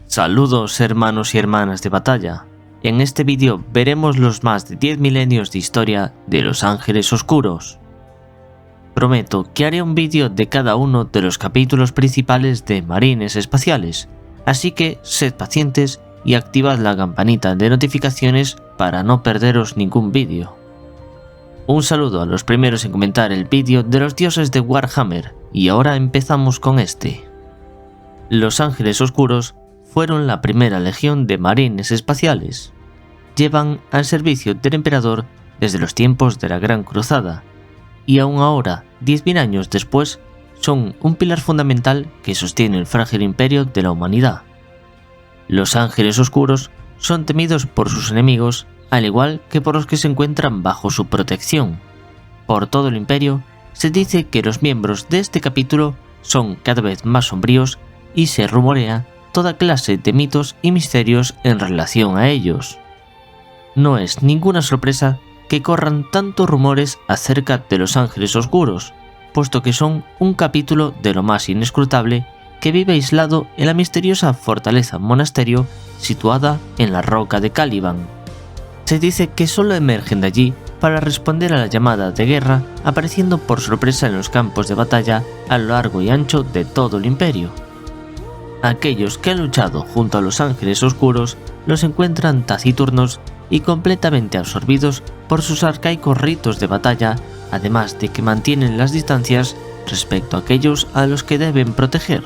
Saludos hermanos y hermanas de batalla. En este vídeo veremos los más de 10 milenios de historia de los Ángeles Oscuros. Prometo que haré un vídeo de cada uno de los capítulos principales de Marines Espaciales, así que sed pacientes y activad la campanita de notificaciones para no perderos ningún vídeo. Un saludo a los primeros en comentar el vídeo de los dioses de Warhammer, y ahora empezamos con este. Los Ángeles Oscuros fueron la primera legión de marines espaciales. Llevan al servicio del emperador desde los tiempos de la Gran Cruzada, y aún ahora, 10.000 años después, son un pilar fundamental que sostiene el frágil imperio de la humanidad. Los Ángeles Oscuros son temidos por sus enemigos, al igual que por los que se encuentran bajo su protección. Por todo el imperio, se dice que los miembros de este capítulo son cada vez más sombríos y se rumorea toda clase de mitos y misterios en relación a ellos. No es ninguna sorpresa que corran tantos rumores acerca de los Ángeles Oscuros, puesto que son un capítulo de lo más inescrutable que vive aislado en la misteriosa fortaleza monasterio situada en la roca de Caliban. Se dice que solo emergen de allí para responder a la llamada de guerra, apareciendo por sorpresa en los campos de batalla a lo largo y ancho de todo el imperio. Aquellos que han luchado junto a los Ángeles Oscuros los encuentran taciturnos y completamente absorbidos por sus arcaicos ritos de batalla, además de que mantienen las distancias respecto a aquellos a los que deben proteger.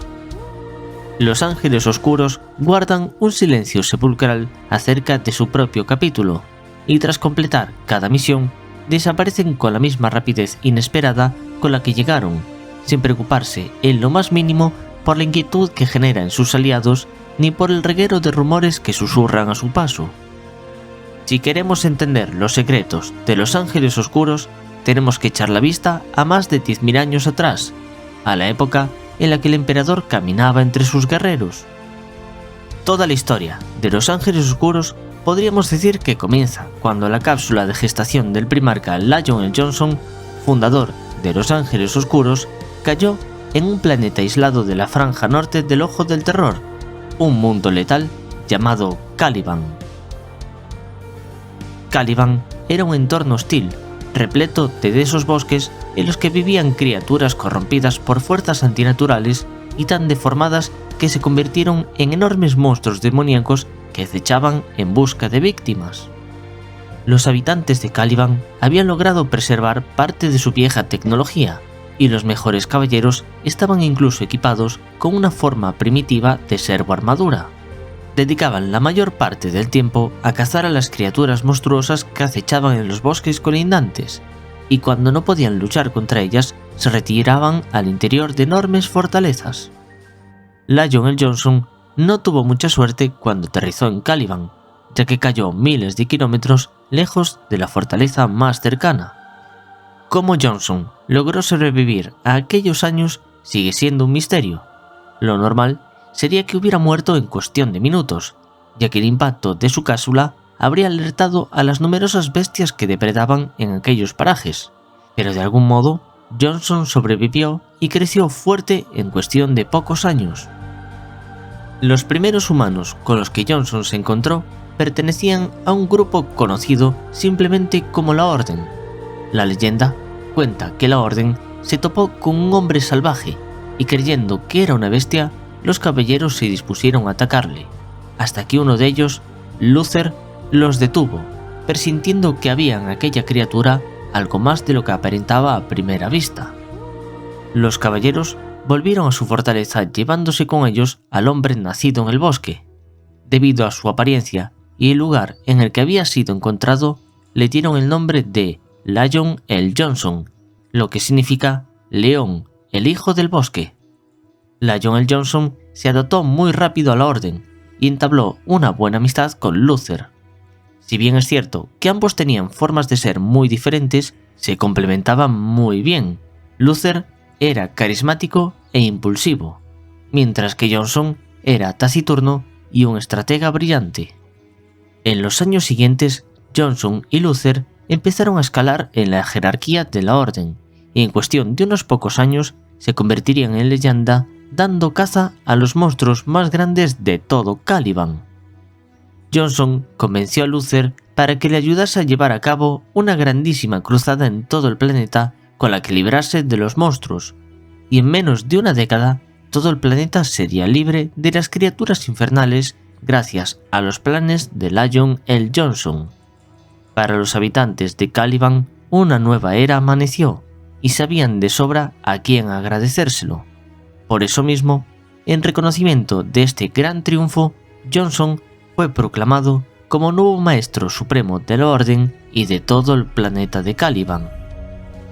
Los Ángeles Oscuros guardan un silencio sepulcral acerca de su propio capítulo, y tras completar cada misión, desaparecen con la misma rapidez inesperada con la que llegaron, sin preocuparse en lo más mínimo por la inquietud que genera en sus aliados ni por el reguero de rumores que susurran a su paso. Si queremos entender los secretos de los Ángeles Oscuros, tenemos que echar la vista a más de 10.000 años atrás, a la época en la que el emperador caminaba entre sus guerreros. Toda la historia de los Ángeles Oscuros podríamos decir que comienza cuando la cápsula de gestación del primarca Lion L. Johnson, fundador de los Ángeles Oscuros, cayó en un planeta aislado de la franja norte del Ojo del Terror, un mundo letal llamado Caliban. Caliban era un entorno hostil, repleto de densos bosques en los que vivían criaturas corrompidas por fuerzas antinaturales y tan deformadas que se convirtieron en enormes monstruos demoníacos que acechaban en busca de víctimas. Los habitantes de Caliban habían logrado preservar parte de su vieja tecnología, y los mejores caballeros estaban incluso equipados con una forma primitiva de servoarmadura. Dedicaban la mayor parte del tiempo a cazar a las criaturas monstruosas que acechaban en los bosques colindantes, y cuando no podían luchar contra ellas, se retiraban al interior de enormes fortalezas. Lion L. Johnson no tuvo mucha suerte cuando aterrizó en Caliban, ya que cayó miles de kilómetros lejos de la fortaleza más cercana. Cómo Johnson logró sobrevivir a aquellos años sigue siendo un misterio. Lo normal sería que hubiera muerto en cuestión de minutos, ya que el impacto de su cápsula habría alertado a las numerosas bestias que depredaban en aquellos parajes, pero de algún modo Johnson sobrevivió y creció fuerte en cuestión de pocos años. Los primeros humanos con los que Johnson se encontró pertenecían a un grupo conocido simplemente como la Orden. La leyenda cuenta que la Orden se topó con un hombre salvaje y, creyendo que era una bestia, los caballeros se dispusieron a atacarle, hasta que uno de ellos, Luther, los detuvo, presintiendo que había en aquella criatura algo más de lo que aparentaba a primera vista. Los caballeros volvieron a su fortaleza llevándose con ellos al hombre nacido en el bosque. Debido a su apariencia y el lugar en el que había sido encontrado, le dieron el nombre de Lion L. Johnson, lo que significa León, el hijo del bosque. Lion L. Johnson se adaptó muy rápido a la Orden y entabló una buena amistad con Luther. Si bien es cierto que ambos tenían formas de ser muy diferentes, se complementaban muy bien. Luther era carismático e impulsivo, mientras que Johnson era taciturno y un estratega brillante. En los años siguientes, Johnson y Luther empezaron a escalar en la jerarquía de la Orden, y en cuestión de unos pocos años se convertirían en leyenda dando caza a los monstruos más grandes de todo Caliban. Johnson convenció a Luther para que le ayudase a llevar a cabo una grandísima cruzada en todo el planeta con la que librase de los monstruos, y en menos de una década todo el planeta sería libre de las criaturas infernales gracias a los planes de Lion L. Johnson. Para los habitantes de Caliban, una nueva era amaneció, y sabían de sobra a quién agradecérselo. Por eso mismo, en reconocimiento de este gran triunfo, Johnson fue proclamado como nuevo maestro supremo de la Orden y de todo el planeta de Caliban.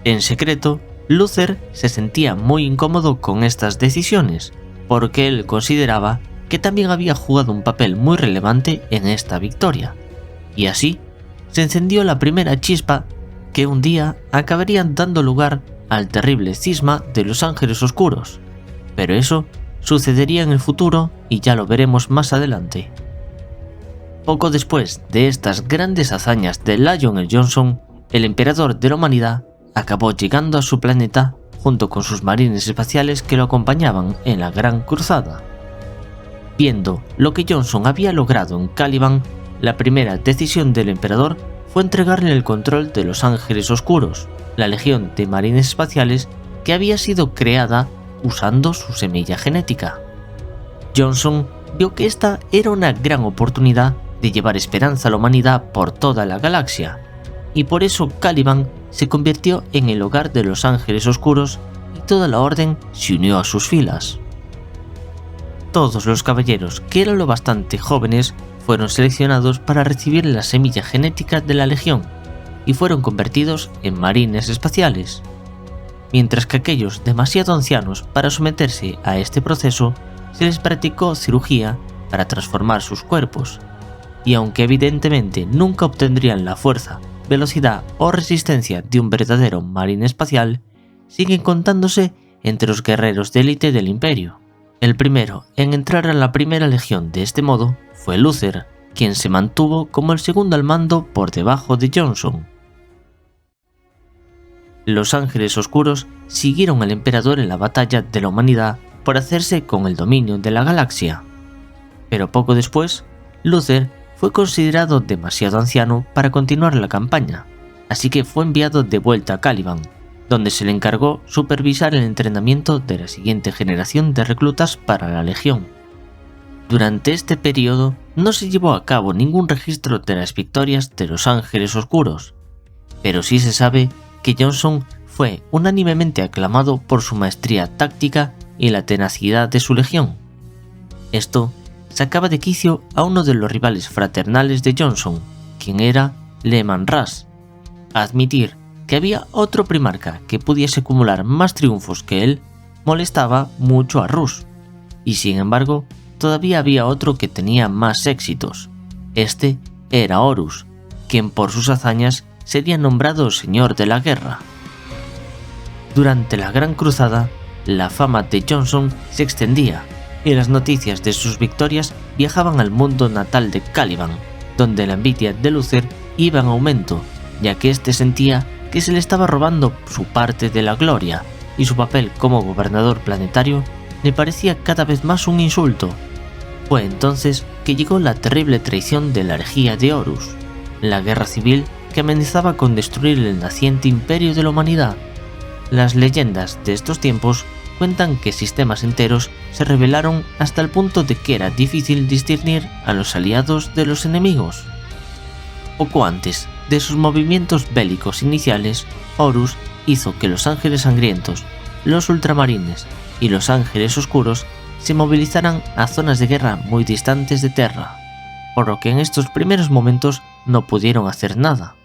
En secreto, Luther se sentía muy incómodo con estas decisiones, porque él consideraba que también había jugado un papel muy relevante en esta victoria, y así se encendió la primera chispa que un día acabaría dando lugar al terrible cisma de los Ángeles Oscuros, pero eso sucedería en el futuro y ya lo veremos más adelante. Poco después de estas grandes hazañas de Lion L. Johnson, el emperador de la humanidad acabó llegando a su planeta junto con sus marines espaciales que lo acompañaban en la Gran Cruzada. Viendo lo que Johnson había logrado en Caliban, la primera decisión del emperador fue entregarle el control de los Ángeles Oscuros, la legión de marines espaciales que había sido creada usando su semilla genética. Johnson vio que esta era una gran oportunidad de llevar esperanza a la humanidad por toda la galaxia, y por eso Caliban se convirtió en el hogar de los Ángeles Oscuros y toda la Orden se unió a sus filas. Todos los caballeros que eran lo bastante jóvenes fueron seleccionados para recibir la semilla genética de la Legión y fueron convertidos en marines espaciales, mientras que aquellos demasiado ancianos para someterse a este proceso se les practicó cirugía para transformar sus cuerpos, y aunque evidentemente nunca obtendrían la fuerza, velocidad o resistencia de un verdadero marine espacial, siguen contándose entre los guerreros de élite del Imperio. El primero en entrar a la primera legión de este modo fue Luther, quien se mantuvo como el segundo al mando por debajo de Johnson. Los Ángeles Oscuros siguieron al emperador en la batalla de la humanidad por hacerse con el dominio de la galaxia. Pero poco después, Luther fue considerado demasiado anciano para continuar la campaña, así que fue enviado de vuelta a Caliban, donde se le encargó supervisar el entrenamiento de la siguiente generación de reclutas para la Legión. Durante este periodo no se llevó a cabo ningún registro de las victorias de los Ángeles Oscuros, pero sí se sabe que Johnson fue unánimemente aclamado por su maestría táctica y la tenacidad de su legión. Esto sacaba de quicio a uno de los rivales fraternales de Johnson, quien era Leman Russ. Admitir que había otro primarca que pudiese acumular más triunfos que él molestaba mucho a Russ, y sin embargo todavía había otro que tenía más éxitos. Este era Horus, quien por sus hazañas sería nombrado Señor de la Guerra. Durante la Gran Cruzada, la fama de Johnson se extendía y las noticias de sus victorias viajaban al mundo natal de Caliban, donde la envidia de Luther iba en aumento, ya que éste sentía que se le estaba robando su parte de la gloria y su papel como gobernador planetario le parecía cada vez más un insulto. Fue entonces que llegó la terrible traición de la herejía de Horus, la guerra civil que amenazaba con destruir el naciente imperio de la humanidad. Las leyendas de estos tiempos cuentan que sistemas enteros se rebelaron hasta el punto de que era difícil discernir a los aliados de los enemigos. Poco antes de sus movimientos bélicos iniciales, Horus hizo que los Ángeles Sangrientos, los Ultramarines y los Ángeles Oscuros se movilizaran a zonas de guerra muy distantes de Terra, por lo que en estos primeros momentos no pudieron hacer nada.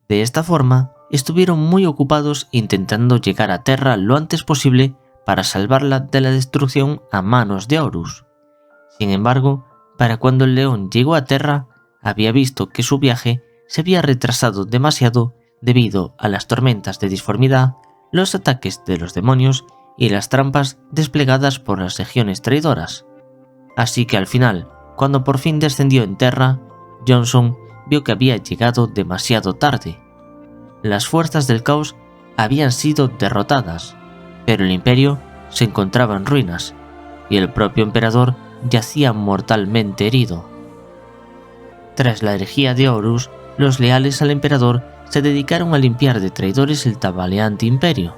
De esta forma, estuvieron muy ocupados intentando llegar a Terra lo antes posible para salvarla de la destrucción a manos de Horus. Sin embargo, para cuando el león llegó a Terra, había visto que su viaje se había retrasado demasiado debido a las tormentas de disformidad, los ataques de los demonios y las trampas desplegadas por las legiones traidoras. Así que al final, cuando por fin descendió en Terra, Johnson vio que había llegado demasiado tarde. Las fuerzas del caos habían sido derrotadas, pero el imperio se encontraba en ruinas, y el propio emperador yacía mortalmente herido. Tras la herejía de Horus, los leales al emperador se dedicaron a limpiar de traidores el tambaleante imperio.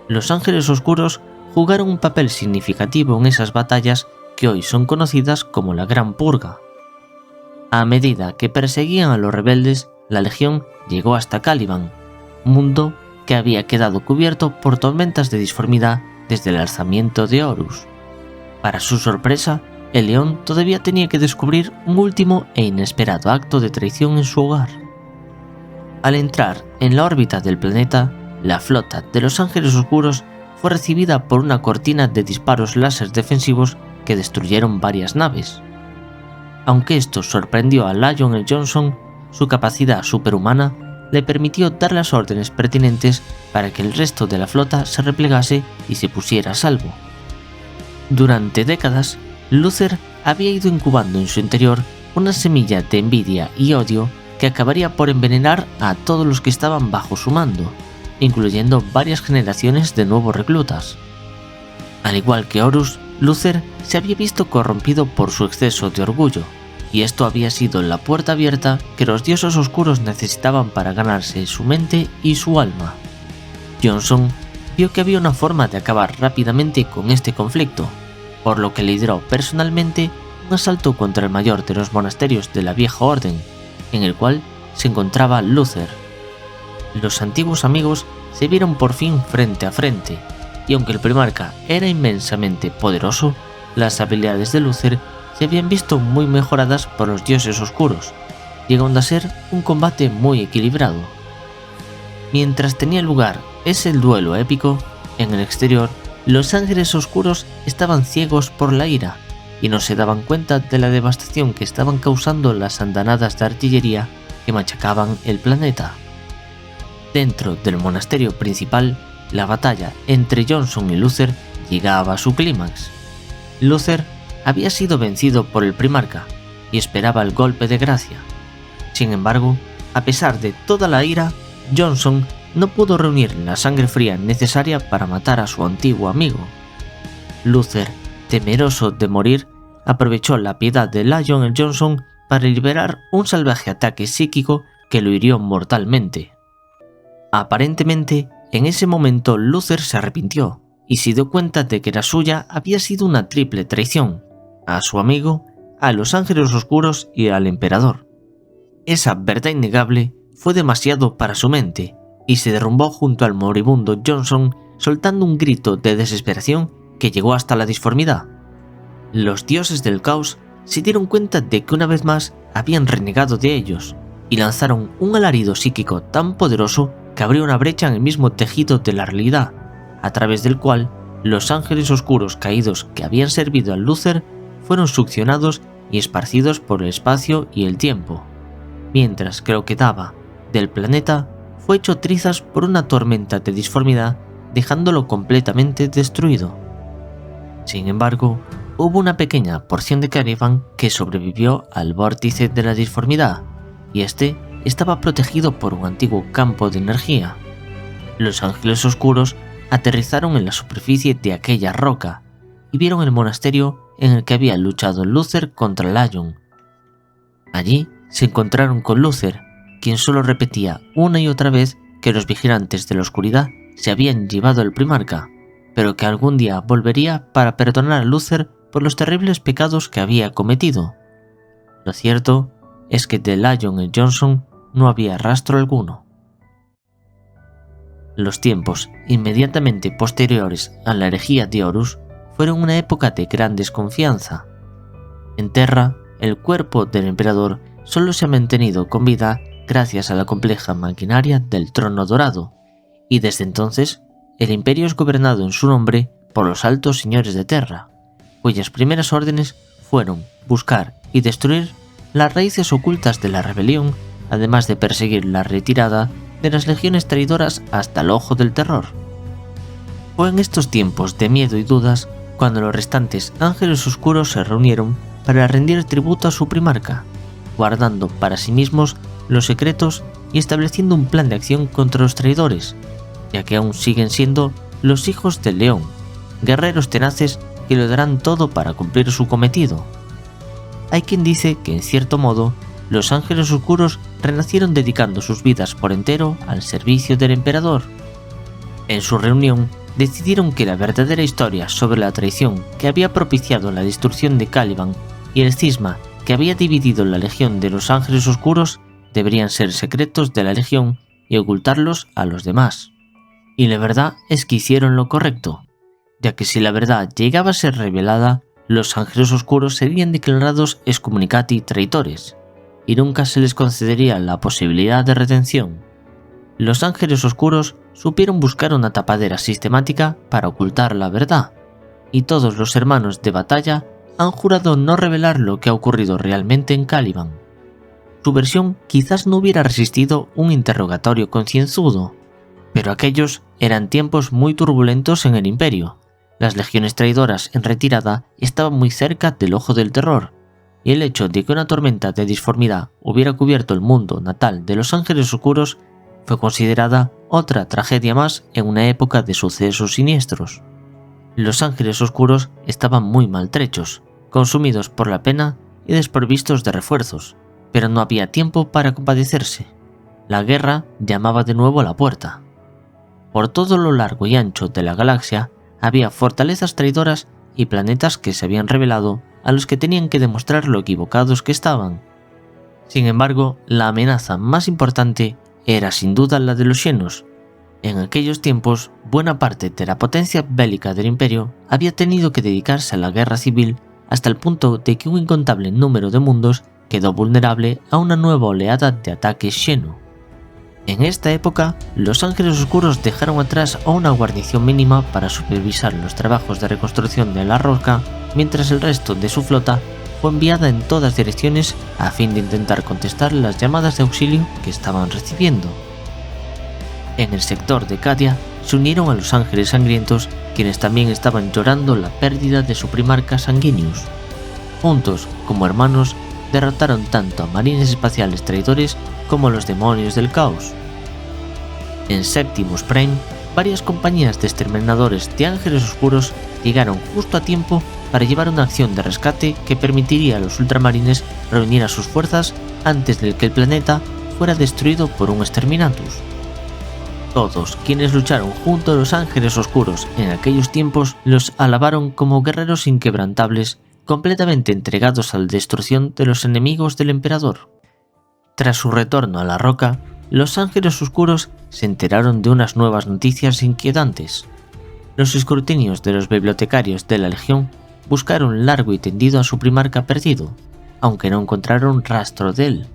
Los ángeles oscuros jugaron un papel significativo en esas batallas que hoy son conocidas como la Gran Purga. A medida que perseguían a los rebeldes, la legión llegó hasta Caliban, mundo que había quedado cubierto por tormentas de disformidad desde el alzamiento de Horus. Para su sorpresa, el león todavía tenía que descubrir un último e inesperado acto de traición en su hogar. Al entrar en la órbita del planeta, la flota de los Ángeles Oscuros fue recibida por una cortina de disparos láser defensivos que destruyeron varias naves. Aunque esto sorprendió a Lionel Johnson, su capacidad superhumana le permitió dar las órdenes pertinentes para que el resto de la flota se replegase y se pusiera a salvo. Durante décadas, Luther había ido incubando en su interior una semilla de envidia y odio que acabaría por envenenar a todos los que estaban bajo su mando, incluyendo varias generaciones de nuevos reclutas. Al igual que Horus, Luther se había visto corrompido por su exceso de orgullo, y esto había sido la puerta abierta que los dioses oscuros necesitaban para ganarse su mente y su alma. Johnson vio que había una forma de acabar rápidamente con este conflicto, por lo que lideró personalmente un asalto contra el mayor de los monasterios de la Vieja Orden, en el cual se encontraba Luther. Los antiguos amigos se vieron por fin frente a frente, y aunque el primarca era inmensamente poderoso, las habilidades de Luther se habían visto muy mejoradas por los dioses oscuros, llegando a ser un combate muy equilibrado. Mientras tenía lugar ese duelo épico, en el exterior, los ángeles oscuros estaban ciegos por la ira y no se daban cuenta de la devastación que estaban causando las andanadas de artillería que machacaban el planeta. Dentro del monasterio principal, la batalla entre Johnson y Luther llegaba a su clímax. Luther había sido vencido por el primarca y esperaba el golpe de gracia. Sin embargo, a pesar de toda la ira, Johnson no pudo reunir la sangre fría necesaria para matar a su antiguo amigo. Luther, temeroso de morir, aprovechó la piedad de Lionel Johnson para liberar un salvaje ataque psíquico que lo hirió mortalmente. Aparentemente, en ese momento Luther se arrepintió y se dio cuenta de que la suya había sido una triple traición: a su amigo, a los ángeles oscuros y al emperador. Esa verdad innegable fue demasiado para su mente y se derrumbó junto al moribundo Johnson, soltando un grito de desesperación que llegó hasta la disformidad. Los dioses del caos se dieron cuenta de que una vez más habían renegado de ellos y lanzaron un alarido psíquico tan poderoso que abrió una brecha en el mismo tejido de la realidad, a través del cual los ángeles oscuros caídos que habían servido a Luther fueron succionados y esparcidos por el espacio y el tiempo, mientras que lo que quedaba del planeta fue hecho trizas por una tormenta de disformidad, dejándolo completamente destruido. Sin embargo, hubo una pequeña porción de Caliban que sobrevivió al vórtice de la disformidad, y este estaba protegido por un antiguo campo de energía. Los ángeles oscuros aterrizaron en la superficie de aquella roca y vieron el monasterio en el que había luchado Luther contra Lion. Allí se encontraron con Luther, quien solo repetía una y otra vez que los vigilantes de la oscuridad se habían llevado al primarca, pero que algún día volvería para perdonar a Luther por los terribles pecados que había cometido. Lo cierto es que de Lion y Johnson no había rastro alguno. Los tiempos inmediatamente posteriores a la herejía de Horus fueron una época de gran desconfianza. En Terra, el cuerpo del emperador solo se ha mantenido con vida gracias a la compleja maquinaria del Trono Dorado, y desde entonces el imperio es gobernado en su nombre por los altos señores de Terra, cuyas primeras órdenes fueron buscar y destruir las raíces ocultas de la rebelión, además de perseguir la retirada de las legiones traidoras hasta el ojo del terror. Fue en estos tiempos de miedo y dudas cuando los restantes ángeles oscuros se reunieron para rendir tributo a su primarca, guardando para sí mismos los secretos y estableciendo un plan de acción contra los traidores, ya que aún siguen siendo los hijos del león, guerreros tenaces que lo darán todo para cumplir su cometido. Hay quien dice que en cierto modo, los ángeles oscuros renacieron dedicando sus vidas por entero al servicio del emperador. En su reunión, decidieron que la verdadera historia sobre la traición que había propiciado la destrucción de Caliban y el cisma que había dividido la legión de los ángeles oscuros deberían ser secretos de la legión y ocultarlos a los demás. Y la verdad es que hicieron lo correcto, ya que si la verdad llegaba a ser revelada, los ángeles oscuros serían declarados excommunicati traidores, y nunca se les concedería la posibilidad de redención. Los ángeles oscuros supieron buscar una tapadera sistemática para ocultar la verdad, y todos los hermanos de batalla han jurado no revelar lo que ha ocurrido realmente en Caliban. Su versión quizás no hubiera resistido un interrogatorio concienzudo, pero aquellos eran tiempos muy turbulentos en el imperio. Las legiones traidoras en retirada estaban muy cerca del ojo del terror, y el hecho de que una tormenta de disformidad hubiera cubierto el mundo natal de los ángeles oscuros fue considerada otra tragedia más en una época de sucesos siniestros. Los ángeles oscuros estaban muy maltrechos, consumidos por la pena y desprovistos de refuerzos, pero no había tiempo para compadecerse. La guerra llamaba de nuevo a la puerta. Por todo lo largo y ancho de la galaxia había fortalezas traidoras y planetas que se habían revelado a los que tenían que demostrar lo equivocados que estaban. Sin embargo, la amenaza más importante era sin duda la de los Xenos. En aquellos tiempos, buena parte de la potencia bélica del imperio había tenido que dedicarse a la guerra civil hasta el punto de que un incontable número de mundos quedó vulnerable a una nueva oleada de ataques Xeno. En esta época, los ángeles oscuros dejaron atrás a una guarnición mínima para supervisar los trabajos de reconstrucción de la roca, mientras el resto de su flota fue enviada en todas direcciones a fin de intentar contestar las llamadas de auxilio que estaban recibiendo. En el sector de Cadia se unieron a los ángeles sangrientos, quienes también estaban llorando la pérdida de su primarca Sanguinius. Juntos, como hermanos, derrotaron tanto a marines espaciales traidores como a los demonios del caos. En Septimus Prime, varias compañías de exterminadores de ángeles oscuros llegaron justo a tiempo para llevar una acción de rescate que permitiría a los ultramarines reunir a sus fuerzas antes de que el planeta fuera destruido por un exterminatus. Todos quienes lucharon junto a los ángeles oscuros en aquellos tiempos los alabaron como guerreros inquebrantables, completamente entregados a la destrucción de los enemigos del emperador. Tras su retorno a la roca, los ángeles oscuros se enteraron de unas nuevas noticias inquietantes. Los escrutinios de los bibliotecarios de la legión buscaron largo y tendido a su primarca perdido, aunque no encontraron rastro de él.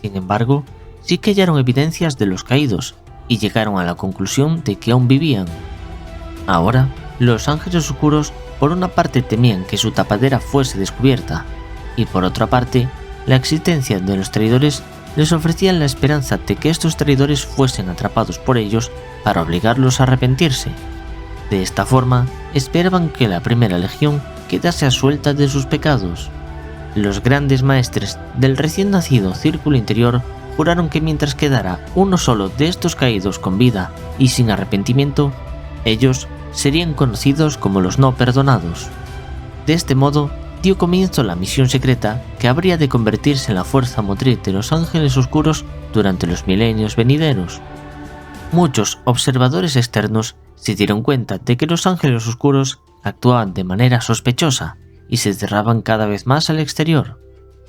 Sin embargo, sí que hallaron evidencias de los caídos y llegaron a la conclusión de que aún vivían. Ahora, los ángeles oscuros por una parte temían que su tapadera fuese descubierta, y por otra parte, la existencia de los traidores les ofrecía la esperanza de que estos traidores fuesen atrapados por ellos para obligarlos a arrepentirse. De esta forma, esperaban que la primera legión quedase a suelta de sus pecados. Los grandes maestres del recién nacido Círculo Interior juraron que mientras quedara uno solo de estos caídos con vida y sin arrepentimiento, ellos serían conocidos como los no perdonados. De este modo, dio comienzo la misión secreta que habría de convertirse en la fuerza motriz de los ángeles oscuros durante los milenios venideros. Muchos observadores externos se dieron cuenta de que los ángeles oscuros actuaban de manera sospechosa y se cerraban cada vez más al exterior.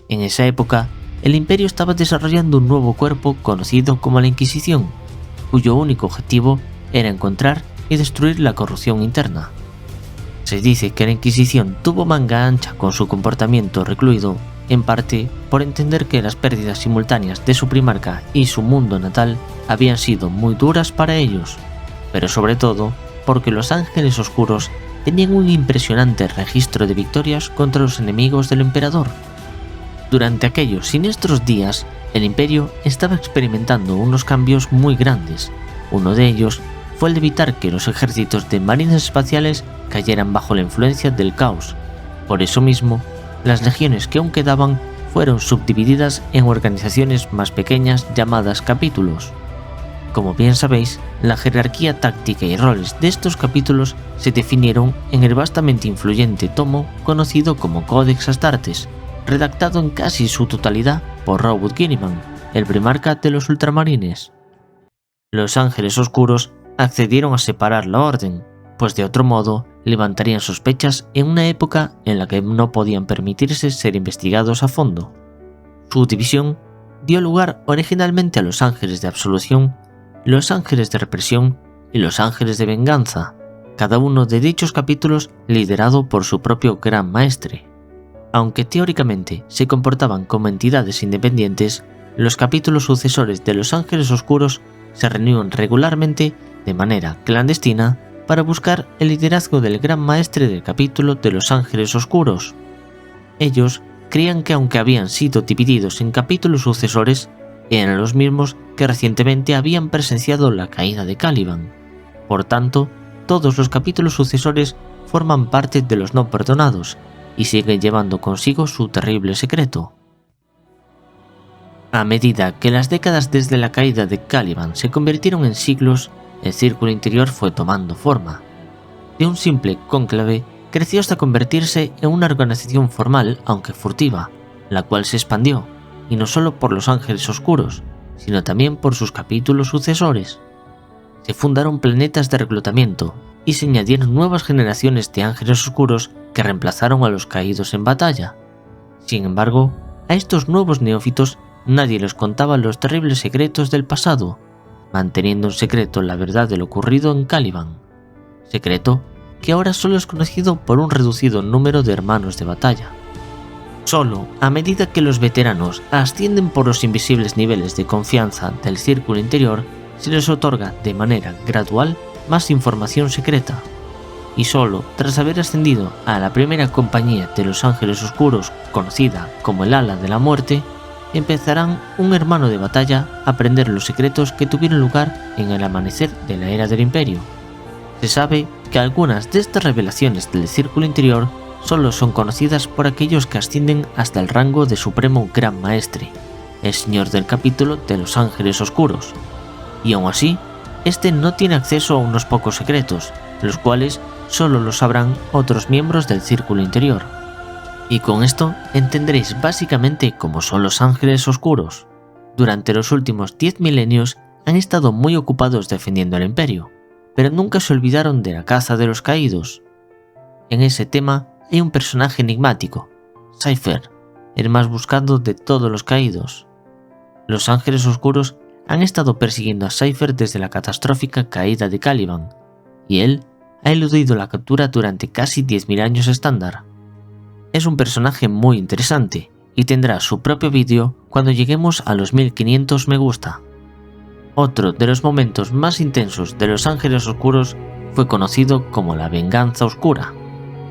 En esa época, el imperio estaba desarrollando un nuevo cuerpo conocido como la Inquisición, cuyo único objetivo era encontrar y destruir la corrupción interna. Se dice que la Inquisición tuvo manga ancha con su comportamiento recluido, en parte por entender que las pérdidas simultáneas de su primarca y su mundo natal habían sido muy duras para ellos, pero sobre todo porque los ángeles oscuros tenían un impresionante registro de victorias contra los enemigos del emperador. Durante aquellos siniestros días, el imperio estaba experimentando unos cambios muy grandes. Uno de ellos fue el de evitar que los ejércitos de marines espaciales cayeran bajo la influencia del caos. Por eso mismo, las legiones que aún quedaban fueron subdivididas en organizaciones más pequeñas llamadas capítulos. Como bien sabéis, la jerarquía táctica y roles de estos capítulos se definieron en el vastamente influyente tomo conocido como Codex Astartes, redactado en casi su totalidad por Robert Guilliman, el primarca de los Ultramarines. Los Ángeles Oscuros accedieron a separar la orden, pues de otro modo levantarían sospechas en una época en la que no podían permitirse ser investigados a fondo. Su división dio lugar originalmente a los Ángeles de Absolución, los Ángeles de Represión y los Ángeles de Venganza, cada uno de dichos capítulos liderado por su propio Gran Maestre. Aunque teóricamente se comportaban como entidades independientes, los capítulos sucesores de los Ángeles Oscuros se reunían regularmente de manera clandestina para buscar el liderazgo del Gran Maestre del capítulo de los Ángeles Oscuros. Ellos creían que aunque habían sido divididos en capítulos sucesores, eran los mismos que recientemente habían presenciado la caída de Caliban. Por tanto, todos los capítulos sucesores forman parte de los no perdonados y siguen llevando consigo su terrible secreto. A medida que las décadas desde la caída de Caliban se convirtieron en siglos, el Círculo Interior fue tomando forma. De un simple cónclave creció hasta convertirse en una organización formal, aunque furtiva, la cual se expandió, y no solo por los Ángeles Oscuros, sino también por sus capítulos sucesores. Se fundaron planetas de reclutamiento y se añadieron nuevas generaciones de Ángeles Oscuros que reemplazaron a los caídos en batalla. Sin embargo, a estos nuevos neófitos nadie les contaba los terribles secretos del pasado, manteniendo en secreto la verdad de lo ocurrido en Caliban, secreto que ahora solo es conocido por un reducido número de hermanos de batalla. Solo a medida que los veteranos ascienden por los invisibles niveles de confianza del Círculo Interior, se les otorga de manera gradual más información secreta. Y solo tras haber ascendido a la primera compañía de los Ángeles Oscuros, conocida como el Ala de la Muerte, empezarán un hermano de batalla a aprender los secretos que tuvieron lugar en el amanecer de la Era del Imperio. Se sabe que algunas de estas revelaciones del Círculo Interior solo son conocidas por aquellos que ascienden hasta el rango de Supremo Gran Maestre, el Señor del capítulo de los Ángeles Oscuros, y aún así, este no tiene acceso a unos pocos secretos, los cuales solo los sabrán otros miembros del Círculo Interior. Y con esto entenderéis básicamente cómo son los Ángeles Oscuros. Durante los últimos 10 milenios han estado muy ocupados defendiendo el Imperio, pero nunca se olvidaron de la caza de los caídos. En ese tema hay un personaje enigmático, Cypher, el más buscado de todos los caídos. Los Ángeles Oscuros han estado persiguiendo a Cypher desde la catastrófica caída de Caliban, y él ha eludido la captura durante casi 10.000 años estándar. Es un personaje muy interesante y tendrá su propio vídeo cuando lleguemos a los 1500 me gusta. Otro de los momentos más intensos de los Ángeles Oscuros fue conocido como la Venganza Oscura.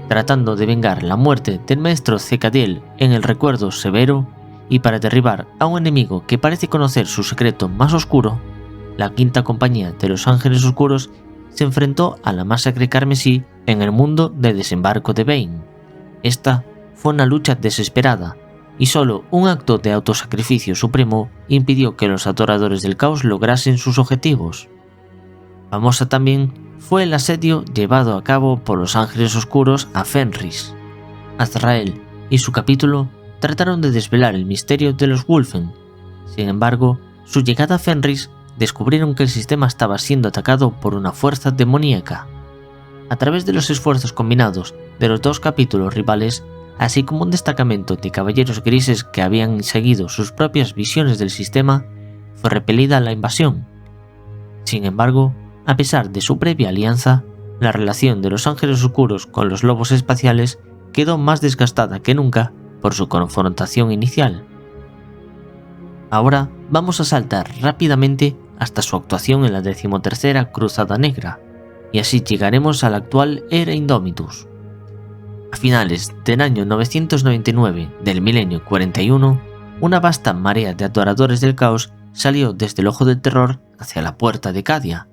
Tratando de vengar la muerte del maestro Cecadiel en el Recuerdo Severo y para derribar a un enemigo que parece conocer su secreto más oscuro, la quinta compañía de los Ángeles Oscuros se enfrentó a la Masacre Carmesí en el mundo de Desembarco de Bane. Esta fue una lucha desesperada, y solo un acto de autosacrificio supremo impidió que los adoradores del caos lograsen sus objetivos. Famosa también fue el asedio llevado a cabo por los Ángeles Oscuros a Fenris. Azrael y su capítulo trataron de desvelar el misterio de los Wulfen. Sin embargo, su llegada a Fenris descubrieron que el sistema estaba siendo atacado por una fuerza demoníaca. A través de los esfuerzos combinados de los dos capítulos rivales, así como un destacamento de caballeros grises que habían seguido sus propias visiones del sistema, fue repelida la invasión. Sin embargo, a pesar de su previa alianza, la relación de los Ángeles Oscuros con los Lobos Espaciales quedó más desgastada que nunca por su confrontación inicial. Ahora vamos a saltar rápidamente hasta su actuación en la 13ª Cruzada Negra, y así llegaremos a la actual Era Indomitus. A finales del año 999 del milenio 41, una vasta marea de adoradores del caos salió desde el Ojo del Terror hacia la Puerta de Cadia,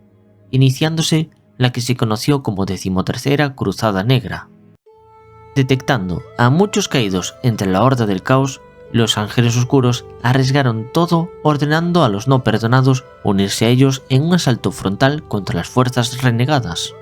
iniciándose la que se conoció como 13ª Cruzada Negra. Detectando a muchos caídos entre la Horda del Caos, los ángeles oscuros arriesgaron todo ordenando a los no perdonados unirse a ellos en un asalto frontal contra las fuerzas renegadas.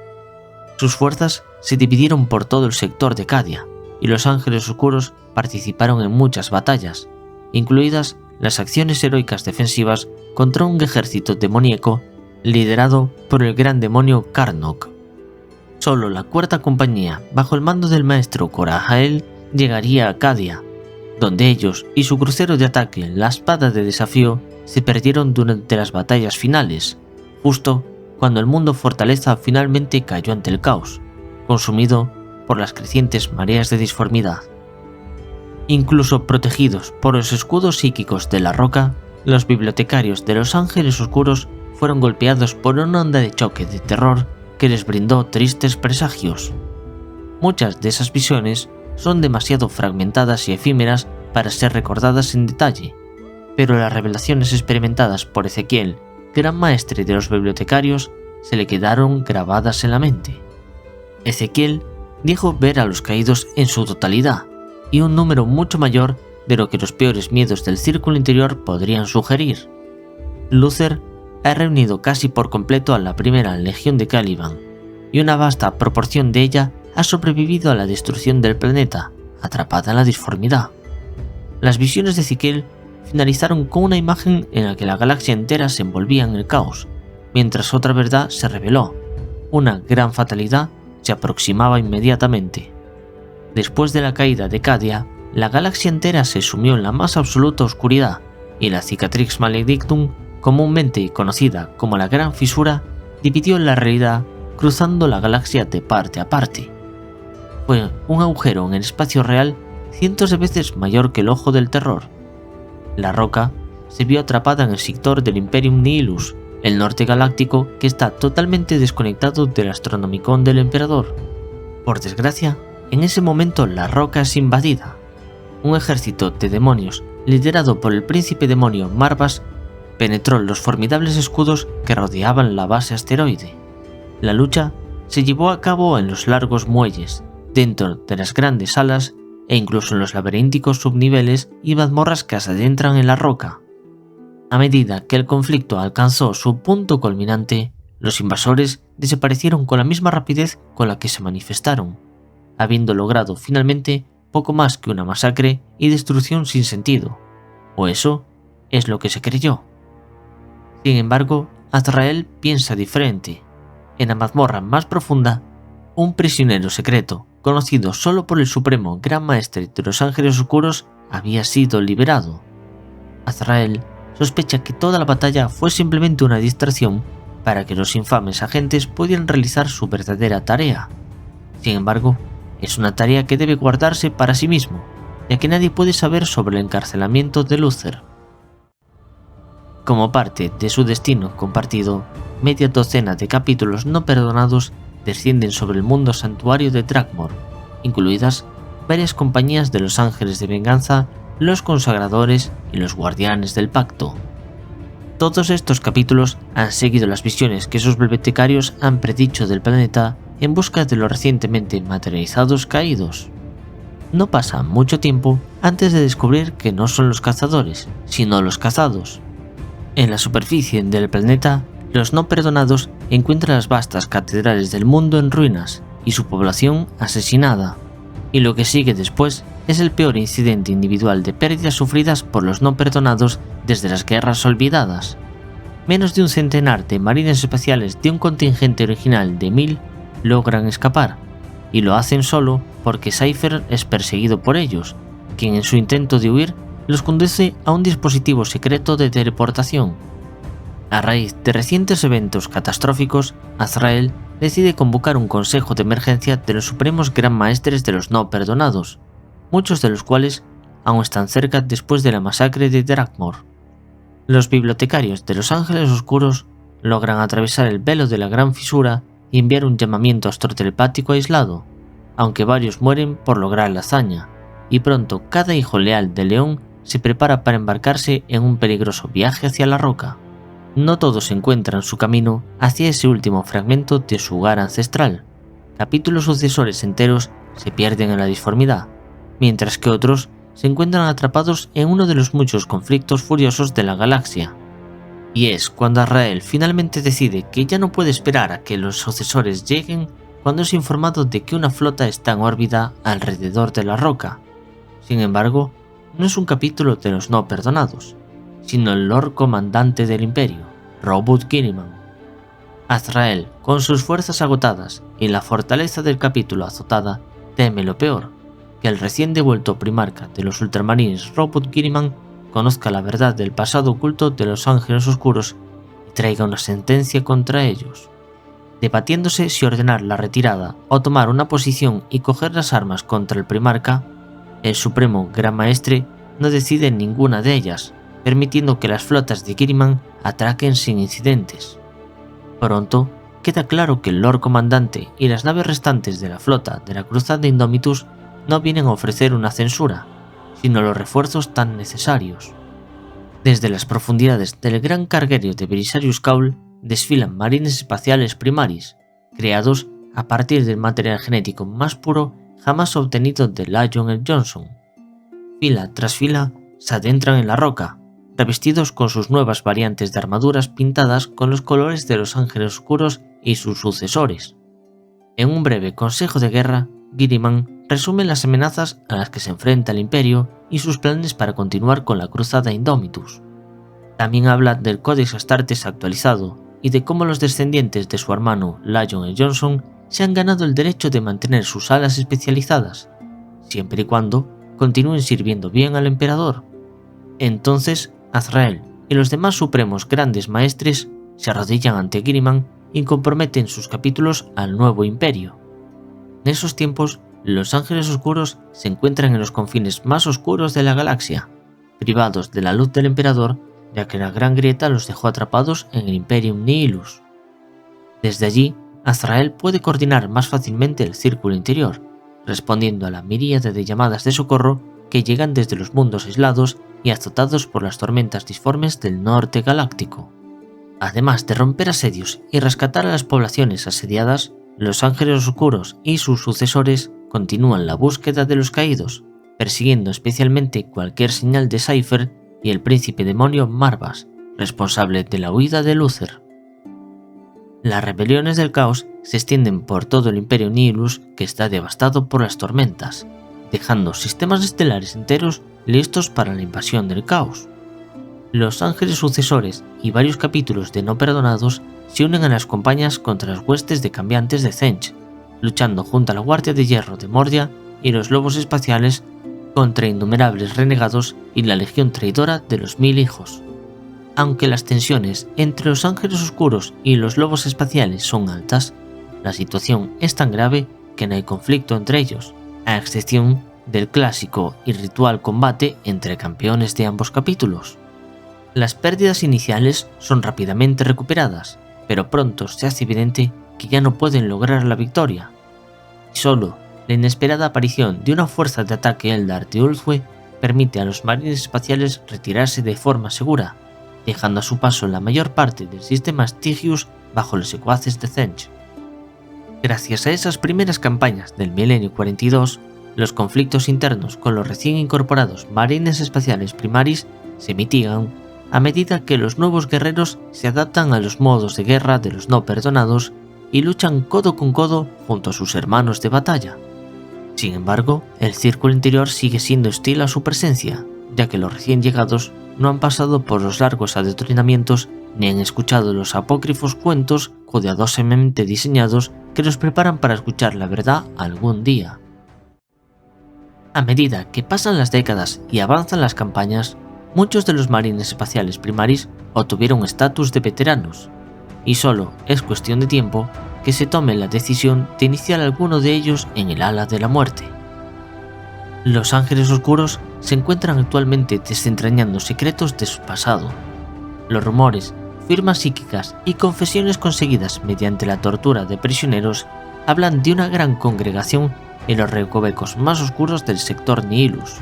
Sus fuerzas se dividieron por todo el sector de Cadia, y los ángeles oscuros participaron en muchas batallas, incluidas las acciones heroicas defensivas contra un ejército demoníaco liderado por el gran demonio Karnok. Solo la cuarta compañía, bajo el mando del maestro Korahael, llegaría a Cadia, donde ellos y su crucero de ataque, la Espada de Desafío, se perdieron durante las batallas finales, justo cuando el mundo fortaleza finalmente cayó ante el caos, consumido por las crecientes mareas de disformidad. Incluso protegidos por los escudos psíquicos de la roca, los bibliotecarios de los Ángeles Oscuros fueron golpeados por una onda de choque de terror que les brindó tristes presagios. Muchas de esas visiones son demasiado fragmentadas y efímeras para ser recordadas en detalle, pero las revelaciones experimentadas por Ezequiel, gran maestre de los bibliotecarios, se le quedaron grabadas en la mente. Ezequiel dijo ver a los caídos en su totalidad, y un número mucho mayor de lo que los peores miedos del círculo interior podrían sugerir. Luther ha reunido casi por completo a la primera legión de Caliban, y una vasta proporción de ella ha sobrevivido a la destrucción del planeta, atrapada en la disformidad. Las visiones de Ezequiel finalizaron con una imagen en la que la galaxia entera se envolvía en el caos, mientras otra verdad se reveló: una gran fatalidad se aproximaba inmediatamente. Después de la caída de Cadia, la galaxia entera se sumió en la más absoluta oscuridad, y la Cicatrix Maledictum, comúnmente conocida como la Gran Fisura, dividió la realidad cruzando la galaxia de parte a parte. Fue un agujero en el espacio real cientos de veces mayor que el ojo del terror. La roca se vio atrapada en el sector del Imperium Nihilus, el norte galáctico que está totalmente desconectado del Astronomicon del Emperador. Por desgracia, en ese momento la roca es invadida. Un ejército de demonios, liderado por el príncipe demonio Marvas, penetró los formidables escudos que rodeaban la base asteroide. La lucha se llevó a cabo en los largos muelles, dentro de las grandes salas e incluso en los laberínticos subniveles y mazmorras que se adentran en la roca. A medida que el conflicto alcanzó su punto culminante, los invasores desaparecieron con la misma rapidez con la que se manifestaron, habiendo logrado finalmente poco más que una masacre y destrucción sin sentido, o eso es lo que se creyó. Sin embargo, Azrael piensa diferente. En la mazmorra más profunda, un prisionero secreto, conocido solo por el supremo gran maestre de los Ángeles Oscuros, había sido liberado. Azrael sospecha que toda la batalla fue simplemente una distracción para que los infames agentes pudieran realizar su verdadera tarea. Sin embargo, es una tarea que debe guardarse para sí mismo, ya que nadie puede saber sobre el encarcelamiento de Luther. Como parte de su destino compartido, media docena de capítulos no perdonados descienden sobre el mundo santuario de Drakmor, incluidas varias compañías de los ángeles de venganza, los consagradores y los guardianes del pacto. Todos estos capítulos han seguido las visiones que sus bibliotecarios han predicho del planeta en busca de los recientemente materializados caídos. No pasa mucho tiempo antes de descubrir que no son los cazadores, sino los cazados. En la superficie del planeta, los no perdonados encuentran las vastas catedrales del mundo en ruinas y su población asesinada, y lo que sigue después es el peor incidente individual de pérdidas sufridas por los no perdonados desde las guerras olvidadas. Menos de un centenar de marines especiales de un contingente original de 1000 logran escapar, y lo hacen solo porque Cypher es perseguido por ellos, quien en su intento de huir los conduce a un dispositivo secreto de teleportación. A raíz de recientes eventos catastróficos, Azrael decide convocar un consejo de emergencia de los supremos gran maestres de los no perdonados, muchos de los cuales aún están cerca después de la masacre de Drakmor. Los bibliotecarios de los Ángeles Oscuros logran atravesar el velo de la Gran Fisura y enviar un llamamiento astrotelepático aislado, aunque varios mueren por lograr la hazaña, y pronto cada hijo leal de León se prepara para embarcarse en un peligroso viaje hacia la roca. No todos encuentran su camino hacia ese último fragmento de su hogar ancestral. Capítulos sucesores enteros se pierden en la disformidad, mientras que otros se encuentran atrapados en uno de los muchos conflictos furiosos de la galaxia. Y es cuando Azrael finalmente decide que ya no puede esperar a que los sucesores lleguen, cuando es informado de que una flota está en órbita alrededor de la roca. Sin embargo, no es un capítulo de los no perdonados, sino el Lord Comandante del Imperio, Robert Guilliman. Azrael, con sus fuerzas agotadas y la fortaleza del capítulo azotada, teme lo peor, que el recién devuelto primarca de los Ultramarines Robert Guilliman conozca la verdad del pasado oculto de los Ángeles Oscuros y traiga una sentencia contra ellos. Debatiéndose si ordenar la retirada o tomar una posición y coger las armas contra el primarca, el Supremo Gran Maestre no decide ninguna de ellas, permitiendo que las flotas de Guilliman atraquen sin incidentes. Pronto, queda claro que el Lord Comandante y las naves restantes de la flota de la Cruzada Indomitus no vienen a ofrecer una censura, sino los refuerzos tan necesarios. Desde las profundidades del gran carguero de Belisarius Cawl desfilan marines espaciales primaris, creados a partir del material genético más puro jamás obtenido de Lion L. Johnson. Fila tras fila se adentran en la roca, revestidos con sus nuevas variantes de armaduras pintadas con los colores de los Ángeles Oscuros y sus sucesores. En un breve consejo de guerra, Guilliman resume las amenazas a las que se enfrenta el Imperio y sus planes para continuar con la Cruzada Indomitus. También habla del Codex Astartes actualizado y de cómo los descendientes de su hermano Lion L. Johnson se han ganado el derecho de mantener sus alas especializadas, siempre y cuando continúen sirviendo bien al emperador. Entonces, Azrael y los demás supremos grandes maestres se arrodillan ante Guilliman y comprometen sus capítulos al nuevo imperio. En esos tiempos, los Ángeles Oscuros se encuentran en los confines más oscuros de la galaxia, privados de la luz del emperador, ya que la Gran Grieta los dejó atrapados en el Imperium Nihilus. Desde allí, Azrael puede coordinar más fácilmente el círculo interior, respondiendo a la miríade de llamadas de socorro que llegan desde los mundos aislados y azotados por las tormentas disformes del norte galáctico. Además de romper asedios y rescatar a las poblaciones asediadas, los Ángeles Oscuros y sus sucesores continúan la búsqueda de los caídos, persiguiendo especialmente cualquier señal de Cypher y el príncipe demonio Marvas, responsable de la huida de Luther. Las rebeliones del caos se extienden por todo el Imperio Nihilus, que está devastado por las tormentas, dejando sistemas estelares enteros listos para la invasión del caos. Los ángeles sucesores y varios capítulos de no perdonados se unen a las compañías contra las huestes de cambiantes de Zench, luchando junto a la Guardia de Hierro de Mordia y los lobos espaciales contra innumerables renegados y la legión traidora de los 1000 hijos. Aunque las tensiones entre los ángeles oscuros y los lobos espaciales son altas, la situación es tan grave que no hay conflicto entre ellos, a excepción del clásico y ritual combate entre campeones de ambos capítulos. Las pérdidas iniciales son rápidamente recuperadas, pero pronto se hace evidente que ya no pueden lograr la victoria. Y solo la inesperada aparición de una fuerza de ataque Eldar de Ulthwé permite a los marines espaciales retirarse de forma segura, dejando a su paso la mayor parte del sistema Stygius bajo los secuaces de Zench. Gracias a esas primeras campañas del milenio 42, los conflictos internos con los recién incorporados marines espaciales primaris se mitigan a medida que los nuevos guerreros se adaptan a los modos de guerra de los no perdonados y luchan codo con codo junto a sus hermanos de batalla. Sin embargo, el círculo interior sigue siendo hostil a su presencia, ya que los recién llegados no han pasado por los largos adoctrinamientos ni han escuchado los apócrifos cuentos cuidadosamente diseñados que los preparan para escuchar la verdad algún día. A medida que pasan las décadas y avanzan las campañas, muchos de los marines espaciales primaris obtuvieron estatus de veteranos, y solo es cuestión de tiempo que se tome la decisión de iniciar alguno de ellos en el ala de la muerte. Los Ángeles Oscuros se encuentran actualmente desentrañando secretos de su pasado. Los rumores, firmas psíquicas y confesiones conseguidas mediante la tortura de prisioneros hablan de una gran congregación en los recovecos más oscuros del sector Nihilus.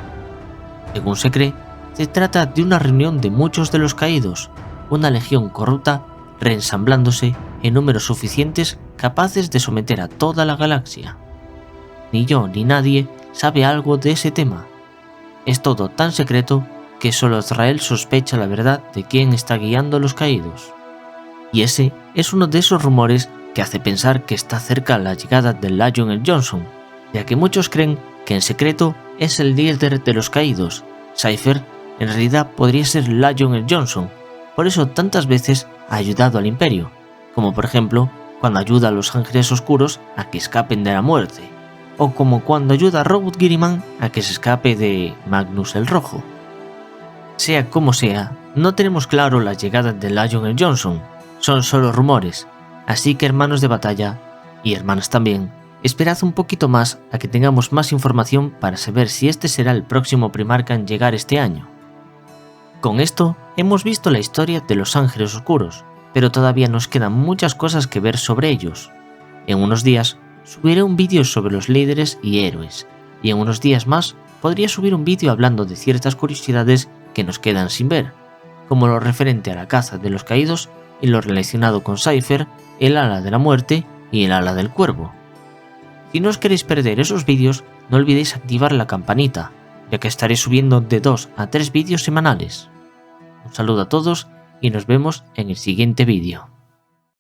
Según se cree, se trata de una reunión de muchos de los caídos, una legión corrupta reensamblándose en números suficientes capaces de someter a toda la galaxia. Ni yo ni nadie sabe algo de ese tema. Es todo tan secreto que solo Azrael sospecha la verdad de quién está guiando a los caídos. Y ese es uno de esos rumores que hace pensar que está cerca la llegada de Lionel Johnson, ya que muchos creen que en secreto es el líder de los caídos. Cypher en realidad podría ser Lionel Johnson, por eso tantas veces ha ayudado al Imperio, como por ejemplo cuando ayuda a los Ángeles Oscuros a que escapen de la muerte, o como cuando ayuda a Robot Guilliman a que se escape de Magnus el Rojo. Sea como sea, no tenemos claro la llegada de Lionel Johnson, son solo rumores, así que hermanos de batalla, y hermanas también, esperad un poquito más a que tengamos más información para saber si este será el próximo Primarca en llegar este año. Con esto, hemos visto la historia de los Ángeles Oscuros, pero todavía nos quedan muchas cosas que ver sobre ellos. En unos días, subiré un vídeo sobre los líderes y héroes, y en unos días más, podría subir un vídeo hablando de ciertas curiosidades que nos quedan sin ver, como lo referente a la caza de los caídos y lo relacionado con Cypher, el ala de la muerte y el ala del cuervo. Si no os queréis perder esos vídeos, no olvidéis activar la campanita, ya que estaré subiendo de 2 a 3 vídeos semanales. Un saludo a todos y nos vemos en el siguiente vídeo.